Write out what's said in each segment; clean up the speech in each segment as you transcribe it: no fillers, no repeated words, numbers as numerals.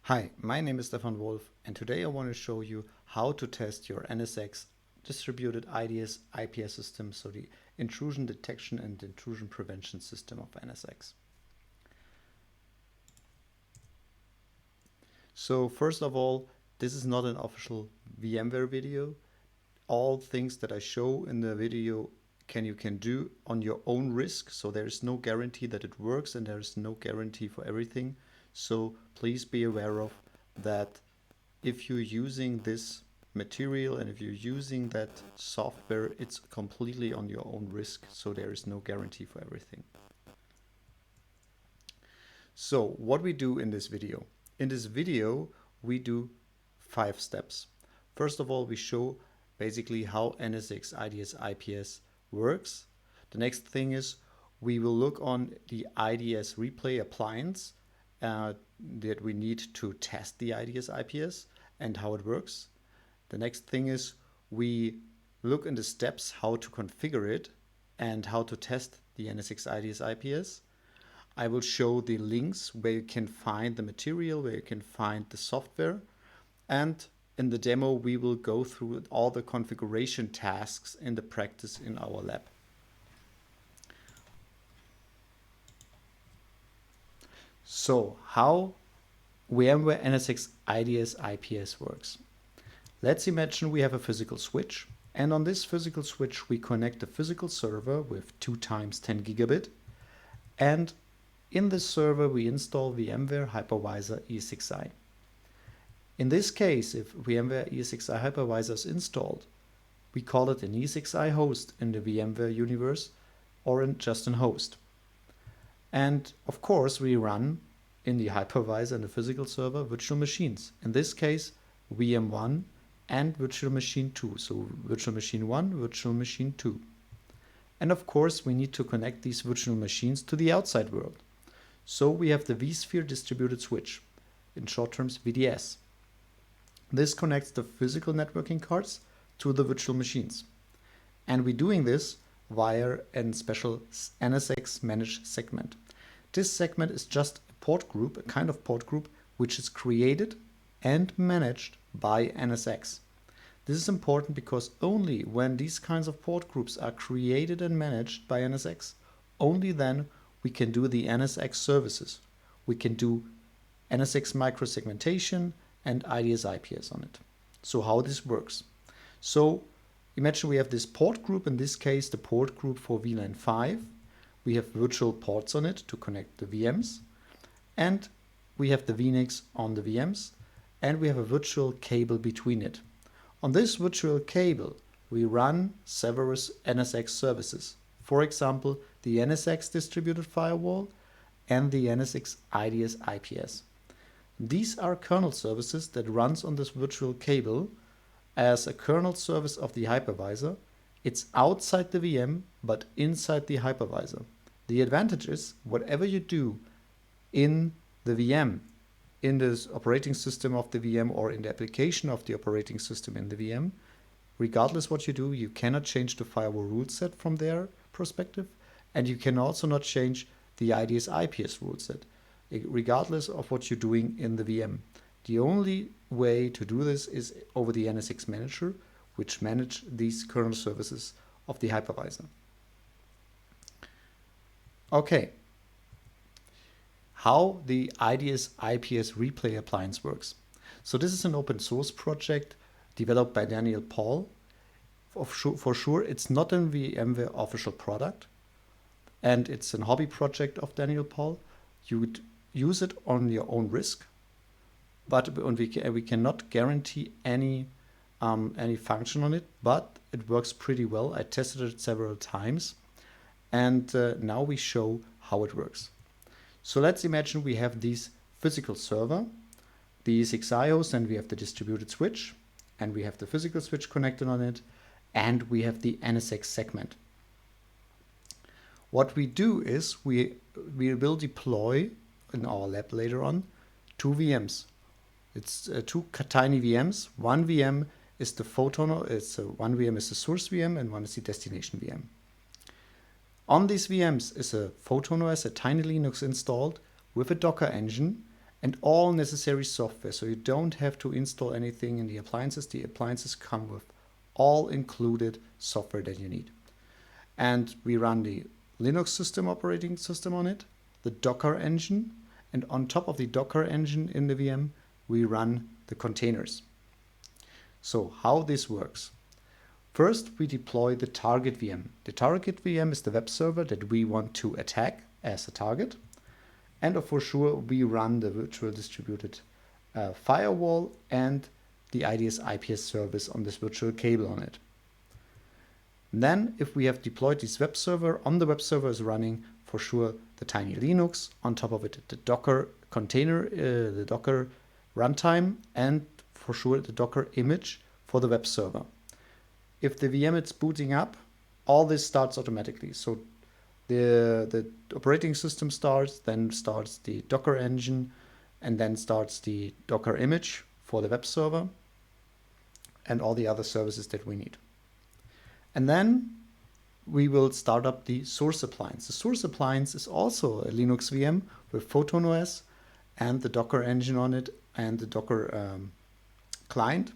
Hi, my name is Stefan Wolf, and today I want to show you how to test your NSX distributed IDS IPS system, so the intrusion detection and intrusion prevention system of NSX. So first of all, this is not an official VMware video. All things that I show in the video you can do on your own risk, so there is no guarantee that it works and there is no guarantee for everything. So please be aware of that. If you're using this material and if you're using that software, it's completely on your own risk, so there is no guarantee for everything. So what we do in this video? In this video, we do 5 steps. First of all, we show basically how NSX IDS IPS works. The next thing is we will look on the IDSreplay appliance that we need to test the IDS IPS and how it works. The next thing is we look in the steps how to configure it and how to test the NSX IDS IPS. I will show the links where you can find the material, where you can find the software, and in the demo we will go through all the configuration tasks in the practice in our lab. So how VMware NSX IDS IPS works. Let's imagine we have a physical switch, and on this physical switch we connect a physical server with 2 times 10 gigabit, and in this server we install VMware Hypervisor ESXi. In this case, if VMware ESXi Hypervisor is installed, we call it an ESXi host in the VMware universe or just a host. And of course we run in the hypervisor and the physical server virtual machines. In this case, VM1 and virtual machine 2. So virtual machine 1, virtual machine 2. And of course we need to connect these virtual machines to the outside world. So we have the vSphere distributed switch, in short terms VDS. This connects the physical networking cards to the virtual machines. And we're doing this via a special NSX managed segment. This segment is just a port group, a kind of port group, which is created and managed by NSX. This is important because only when these kinds of port groups are created and managed by NSX, only then we can do the NSX services. We can do NSX microsegmentation and IDS IPS on it. So how this works? So imagine we have this port group, in this case the port group for VLAN 5. We have virtual ports on it to connect the VMs, and we have the VNICs on the VMs, and we have a virtual cable between it. On this virtual cable we run several NSX services. For example, the NSX distributed firewall and the NSX IDS IPS. These are kernel services that runs on this virtual cable as a kernel service of the hypervisor. It's outside the VM, but inside the hypervisor. The advantage is whatever you do in the VM, in this operating system of the VM or in the application of the operating system in the VM, regardless what you do, you cannot change the firewall rule set from their perspective, and you can also not change the IDS IPS rule set, regardless of what you're doing in the VM. The only way to do this is over the NSX manager, which manage these kernel services of the hypervisor. Okay, how the IDS IPS replay appliance works. So this is an open source project developed by Daniel Paul. For sure, it's not a VMware official product, and it's a hobby project of Daniel Paul. You would use it on your own risk, but we cannot guarantee any function on it, but it works pretty well. I tested it several times, and now we show how it works. So let's imagine we have this physical server, the ESXi host, and we have the distributed switch, and we have the physical switch connected on it, and we have the NSX segment. What we do is we will deploy in our lab later on 2 VMs. It's 2 tiny VMs. One VM is the one VM is the source VM and one is the destination VM. On these VMs is a PhotonOS, a tiny Linux installed with a Docker engine and all necessary software. So you don't have to install anything in the appliances. The appliances come with all included software that you need. And we run the Linux system operating system on it, the Docker engine, and on top of the Docker engine in the VM, we run the containers. So how this works. First, we deploy the target VM. The target VM is the web server that we want to attack as a target. And for sure, we run the virtual distributed firewall and the IDS IPS service on this virtual cable on it. Then, if we have deployed this web server, on the web server is running for sure the tiny Linux, on top of it the Docker container, the Docker runtime, and for sure the Docker image for the web server. If the VM is booting up, all this starts automatically. So the operating system starts, then starts the Docker engine, and then starts the Docker image for the web server and all the other services that we need. And then we will start up the source appliance. The source appliance is also a Linux VM with Photon OS and the Docker engine on it and the Docker client.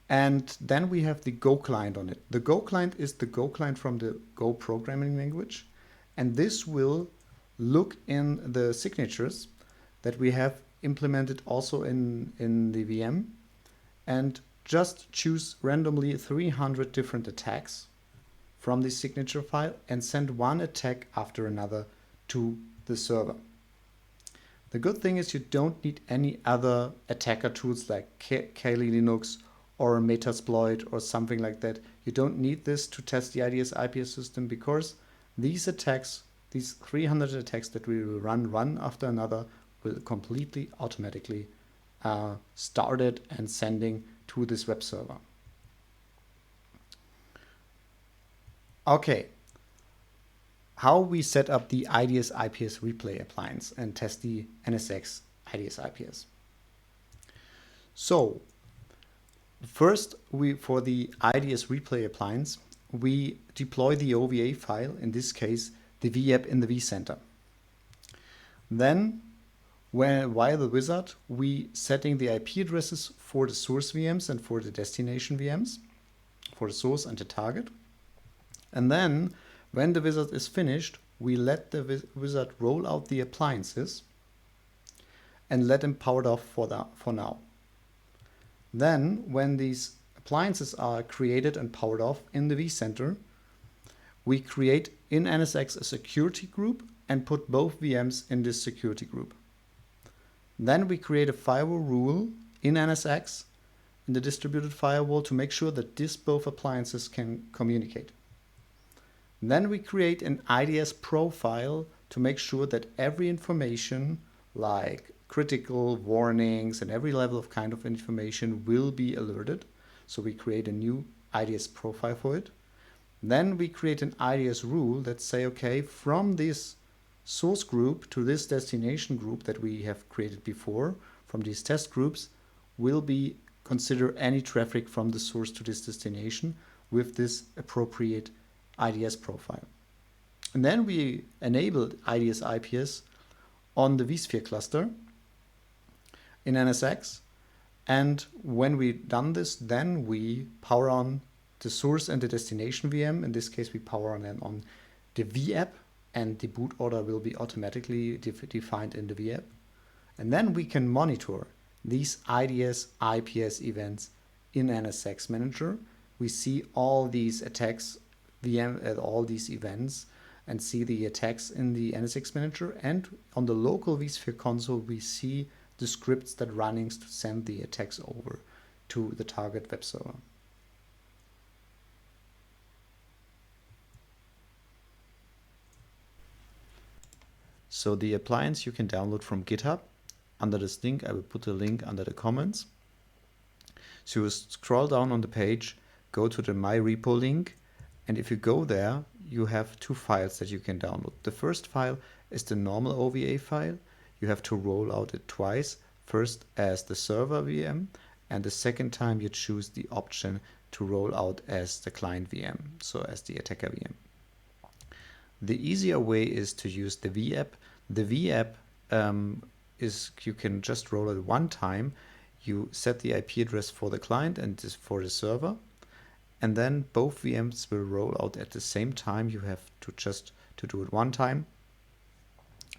And then we have the Go client on it. The Go client is the Go client from the Go programming language. And this will look in the signatures that we have implemented also in the VM and just choose randomly 300 different attacks from the signature file and send one attack after another to the server. The good thing is you don't need any other attacker tools like Kali Linux or Metasploit or something like that. You don't need this to test the IDS IPS system because these attacks, these 300 attacks that we will run one after another, will completely automatically started and sending to this web server. Okay, how we set up the IDS IPS replay appliance and test the NSX IDS IPS. So first, for the IDS replay appliance, we deploy the OVA file, in this case, the VApp in the vCenter. Then, via the wizard, we setting the IP addresses for the source VMs and for the destination VMs, for the source and the target. And then, when the wizard is finished, we let the wizard roll out the appliances and let them powered off for now. Then, when these appliances are created and powered off in the vCenter, we create in NSX a security group and put both VMs in this security group. Then we create a firewall rule in NSX, in the distributed firewall, to make sure that both appliances can communicate. Then we create an IDS profile to make sure that every information, like critical warnings and every level of kind of information, will be alerted. So we create a new IDS profile for it. Then we create an IDS rule that say, okay, from this source group to this destination group that we have created before, from these test groups, will be consider any traffic from the source to this destination with this appropriate IDS profile. And then we enabled IDS IPS on the vSphere cluster in NSX. And when we've done this, then we power on the source and the destination VM. In this case, we power on the VApp, and the boot order will be automatically defined in the VApp. And then we can monitor these IDS IPS events in NSX Manager. We see all these attacks, all these events, and see the attacks in the NSX Manager. And on the local vSphere console, we see the scripts that running to send the attacks over to the target web server. So the appliance you can download from GitHub. Under this link, I will put the link under the comments. So you scroll down on the page, go to the My Repo link, and if you go there, you have two files that you can download. The first file is the normal OVA file. You have to roll out it twice, first as the server VM, and the second time you choose the option to roll out as the client VM, so as the attacker VM. The easier way is to use the VApp. The VApp is you can just roll it one time. You set the IP address for the client and this for the server, and then both VMs will roll out at the same time. You have to just to do it one time.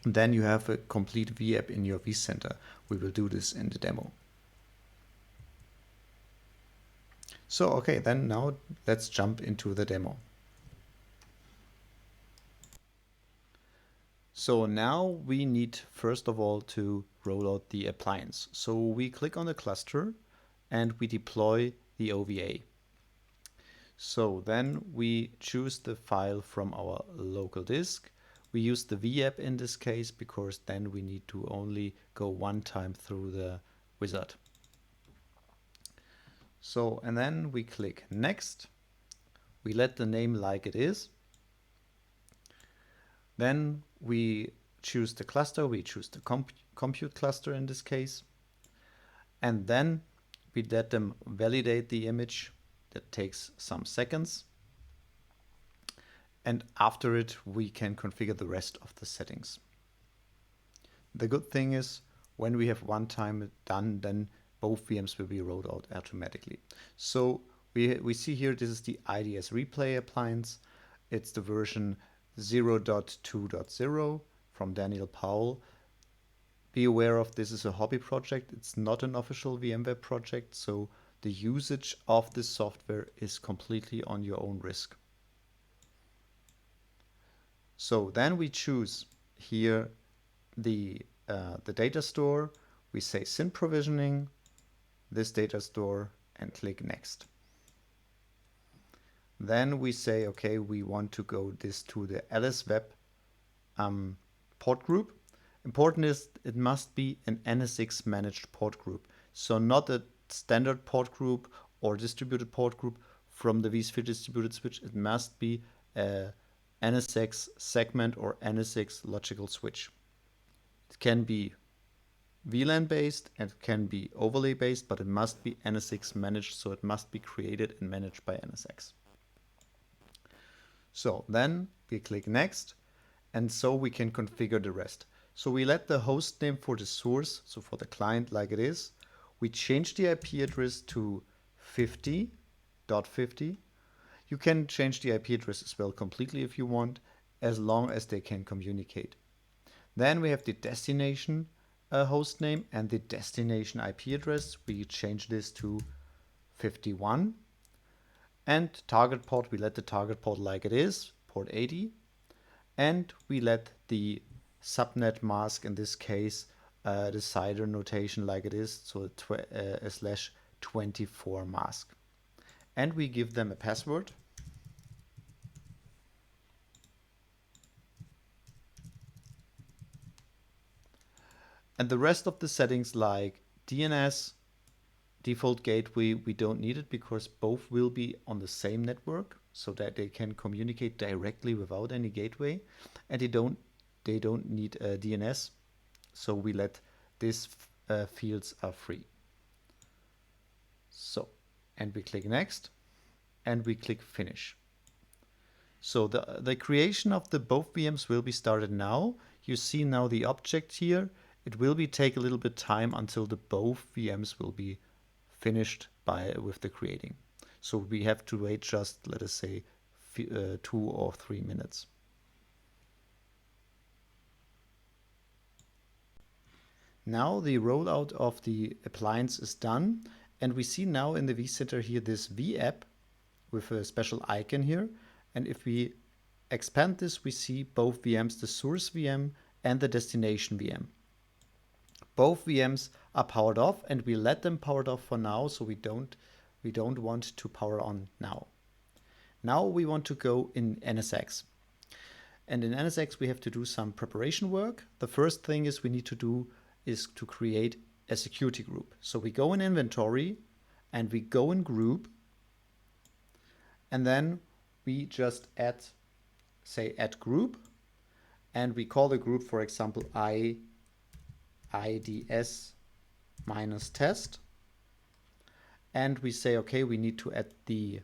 And then you have a complete VApp in your vCenter. We will do this in the demo. So, okay, then now let's jump into the demo. So now we need, first of all, to roll out the appliance. So we click on the cluster and we deploy the OVA. So then we choose the file from our local disk. We use the VApp in this case because then we need to only go one time through the wizard. So, and then we click next. We let the name like it is. Then we choose the cluster. We choose the compute cluster in this case. And then we let them validate the image. That takes some seconds. And after it, we can configure the rest of the settings. The good thing is when we have one time done, then both VMs will be rolled out automatically. So we see here, this is the IDSreplay appliance. It's the version 0.2.0 from Daniel Powell. Be aware of this is a hobby project. It's not an official VMware project, so the usage of this software is completely on your own risk. So then we choose here the data store. We say SYN provisioning, this data store, and click next. Then we say, okay, we want to go this to the LSWeb port group. Important is it must be an NSX managed port group. So not a standard port group or distributed port group from the vSphere distributed switch. It must be a NSX segment or NSX logical switch. It can be VLAN based and it can be overlay based, but it must be NSX managed, so it must be created and managed by NSX. So then we click next, and so we can configure the rest. So we let the host name for the source, so for the client like it is. We change the IP address to 50.50. You can change the IP address as well completely if you want, as long as they can communicate. Then we have the destination host name and the destination IP address. We change this to 51. And target port, we let the target port like it is, port 80. And we let the subnet mask, in this case, the CIDR notation like it is, so a /24 mask. And we give them a password. And the rest of the settings like DNS, default gateway, we don't need it because both will be on the same network so that they can communicate directly without any gateway, and they don't need a DNS, so we let these fields are free. So, and we click next and we click finish. So the creation of the both VMs will be started now. You see now the object here. It will take a little bit time until the both VMs will be finished with the creating. So we have to wait just, let us say, 2 or 3 minutes. Now the rollout of the appliance is done, and we see now in the vCenter here this VApp with a special icon here. And if we expand this, we see both VMs, the source VM and the destination VM. Both VMs are powered off, and we let them powered off for now, so we don't want to power on now. Now we want to go in NSX. And in NSX we have to do some preparation work. The first thing is we need to do is to create a security group. So we go in inventory and we go in group, and then we just add group, and we call the group, for example, IDS -test, and we say, okay, we need to add the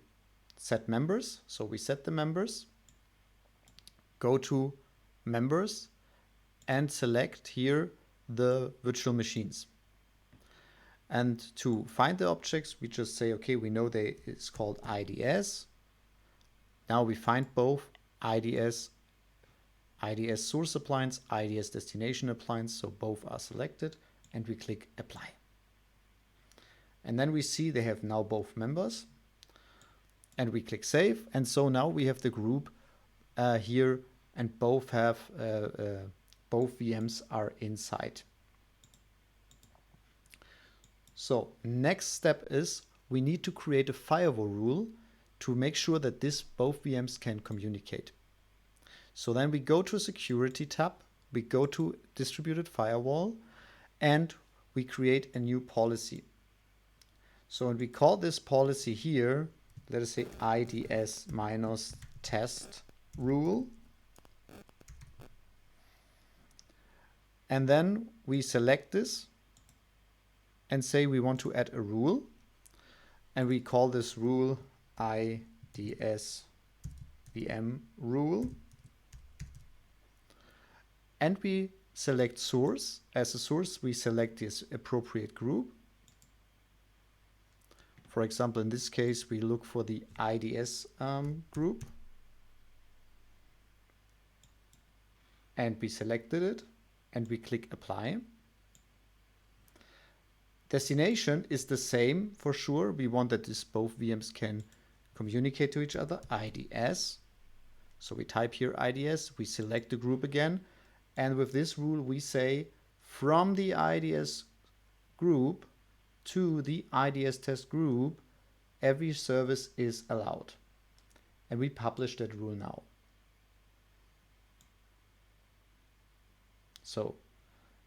set members. So we set the members, go to members and select here the virtual machines. And to find the objects, we just say, okay, we know it's called IDS. Now we find both IDS source appliance, IDS destination appliance, so both are selected, and we click apply. And then we see they have now both members, and we click save. And so now we have the group here, and both VMs are inside. So next step is we need to create a firewall rule to make sure that both VMs can communicate. So then we go to security tab, we go to distributed firewall, and we create a new policy. So when we call this policy here, let us say IDS minus test rule. And then we select this and say we want to add a rule. And we call this rule IDS VM rule. And we select source. As a source, we select this appropriate group. For example, in this case, we look for the IDS group. And we selected it. And we click apply. Destination is the same for sure. We want that both VMs can communicate to each other, IDS. So we type here IDS, we select the group again. And with this rule, we say from the IDS group to the IDS test group, every service is allowed. And we publish that rule now. So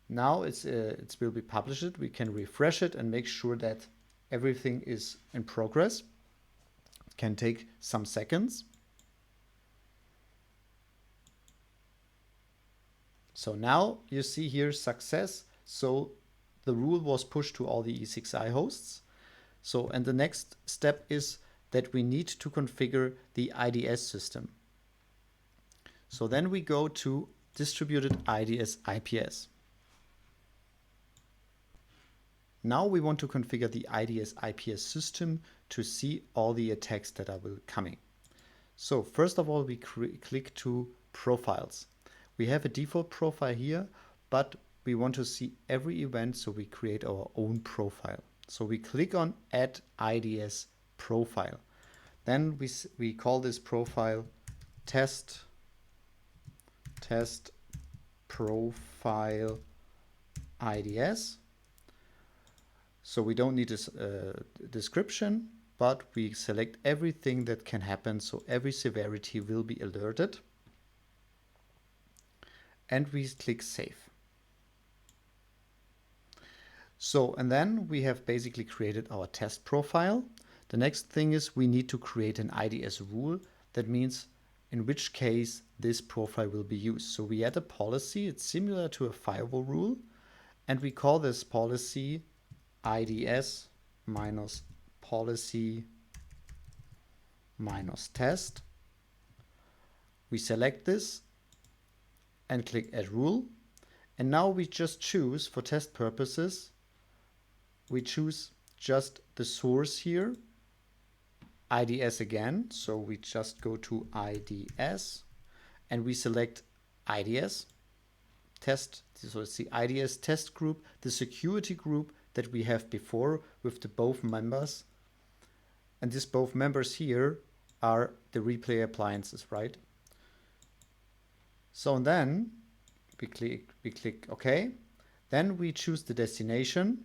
now it will be published. We can refresh it and make sure that everything is in progress. It can take some seconds. So now you see here success. So the rule was pushed to all the E6i hosts. So, and the next step is that we need to configure the IDS system. So then we go to distributed IDS IPS. Now we want to configure the IDS IPS system to see all the attacks that are coming. So first of all, we click to profiles. We have a default profile here, but we want to see every event, so we create our own profile. So we click on Add IDS Profile. Then we call this profile test profile IDS. So we don't need this description, but we select everything that can happen. So every severity will be alerted. And we click save. So, and then we have basically created our test profile. The next thing is we need to create an IDS rule. That means in which case this profile will be used. So we add a policy. It's similar to a firewall rule. And we call this policy IDS minus policy minus test. We select this and click add rule. And now we just choose, for test purposes, we choose just the source here, IDS again. So we just go to IDS and we select IDS test. So it's the IDS test group, the security group that we have before with the both members. And these both members here are the replay appliances, right? So then we click OK. Then we choose the destination.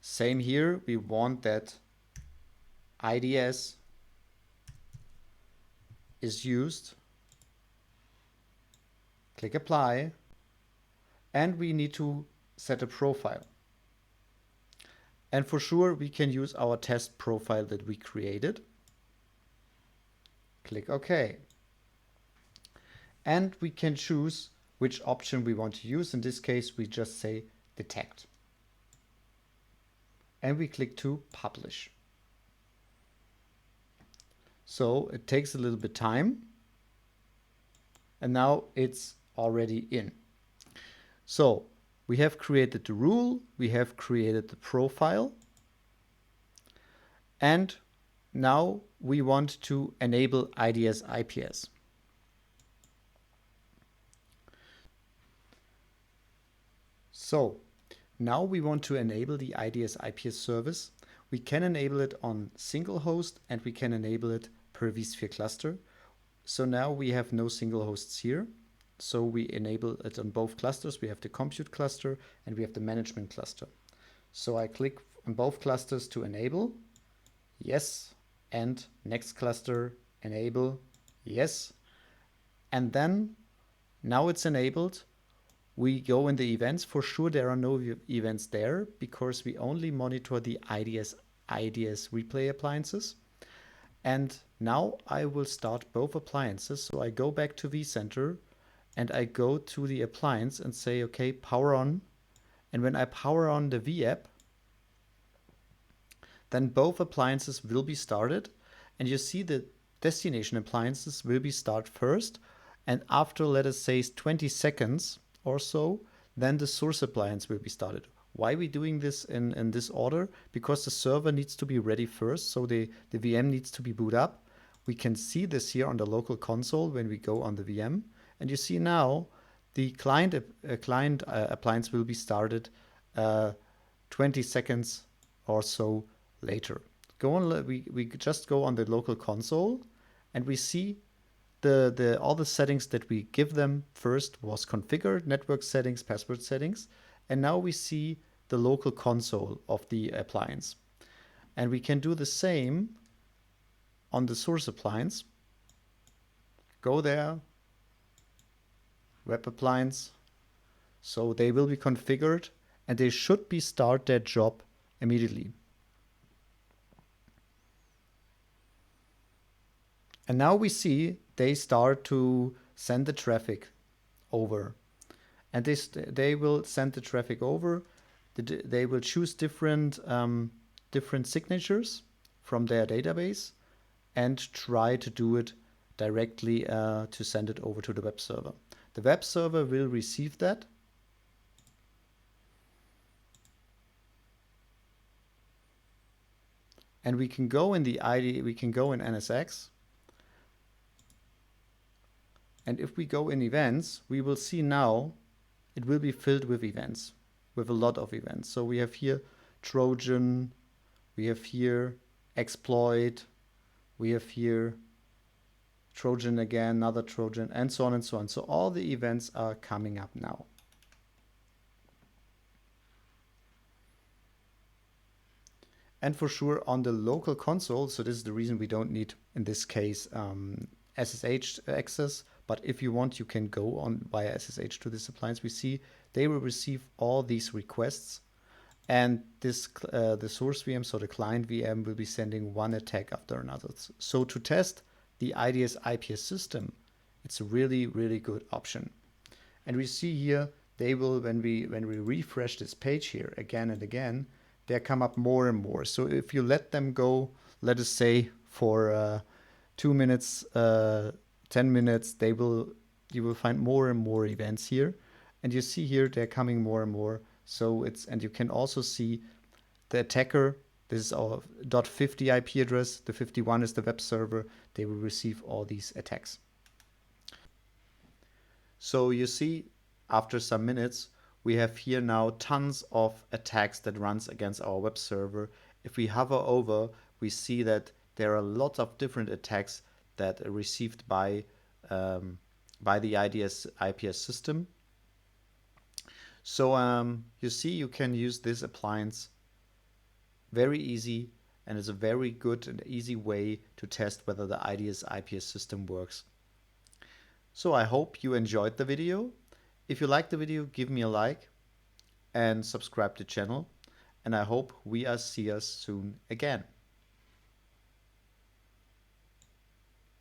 Same here, we want that IDS is used. Click apply. And we need to set a profile. And for sure, we can use our test profile that we created. Click OK. And we can choose which option we want to use. In this case, we just say detect. And we click to publish. So it takes a little bit time. And now it's already in. So we have created the rule, we have created the profile, and now we want to enable IDS IPS. So now we want to enable the IDS IPS service. We can enable it on single host and we can enable it per vSphere cluster. So now we have no single hosts here. So we enable it on both clusters. We have the compute cluster and we have the management cluster. So I click on both clusters to enable, yes, and next cluster, enable, yes. And then now it's enabled. We go in the events. For sure, there are no events there because we only monitor the IDSreplay appliances. And now I will start both appliances. So I go back to vCenter and I go to the appliance and say, okay, power on. And when I power on the V-app, then both appliances will be started. And you see the destination appliances will be start first. And after, let us say, 20 seconds or so, then the source appliance will be started. Why are we doing this in this order? Because the server needs to be ready first, so the VM needs to be boot up. We can see this here on the local console when we go on the VM. And you see now the client appliance will be started 20 seconds or so later. We just go on the local console and we see all the settings that we give them first was configured, network settings, password settings, and now we see the local console of the appliance. And we can do the same on the source appliance. Go there, web appliance. So they will be configured and they should be start their job immediately. And now we see they start to send the traffic over. And they will send the traffic over. They will choose different signatures from their database and try to do it directly to send it over to the web server. The web server will receive that. And we can go in the ID, we can go in NSX. And if we go in events, we will see now it will be filled with events, with a lot of events. So we have here Trojan, we have here exploit, we have here Trojan again, another Trojan, and so on and so on. So all the events are coming up now. And for sure on the local console, so this is the reason we don't need, in this case, SSH access, but if you want, you can go on via SSH to this appliance. We see they will receive all these requests, and this the source VM, so the client VM, will be sending one attack after another. So to test the IDS IPS system, it's a really, really good option. And we see here they will, when we refresh this page here again and again, they come up more and more. So if you let them go, let us say for 2 minutes, 10 minutes, you will find more and more events here. And you see here they're coming more and more. So and you can also see the attacker. This is our .50 IP address. The 51 is the web server. They will receive all these attacks. So you see, after some minutes, we have here now tons of attacks that runs against our web server. If we hover over, we see that there are lots of different attacks that are received by the IDS IPS system. So you see, you can use this appliance very easy, and it's a very good and easy way to test whether the IDS IPS system works. So I hope you enjoyed the video. If you liked the video, give me a like and subscribe to the channel. And I hope we see us soon again.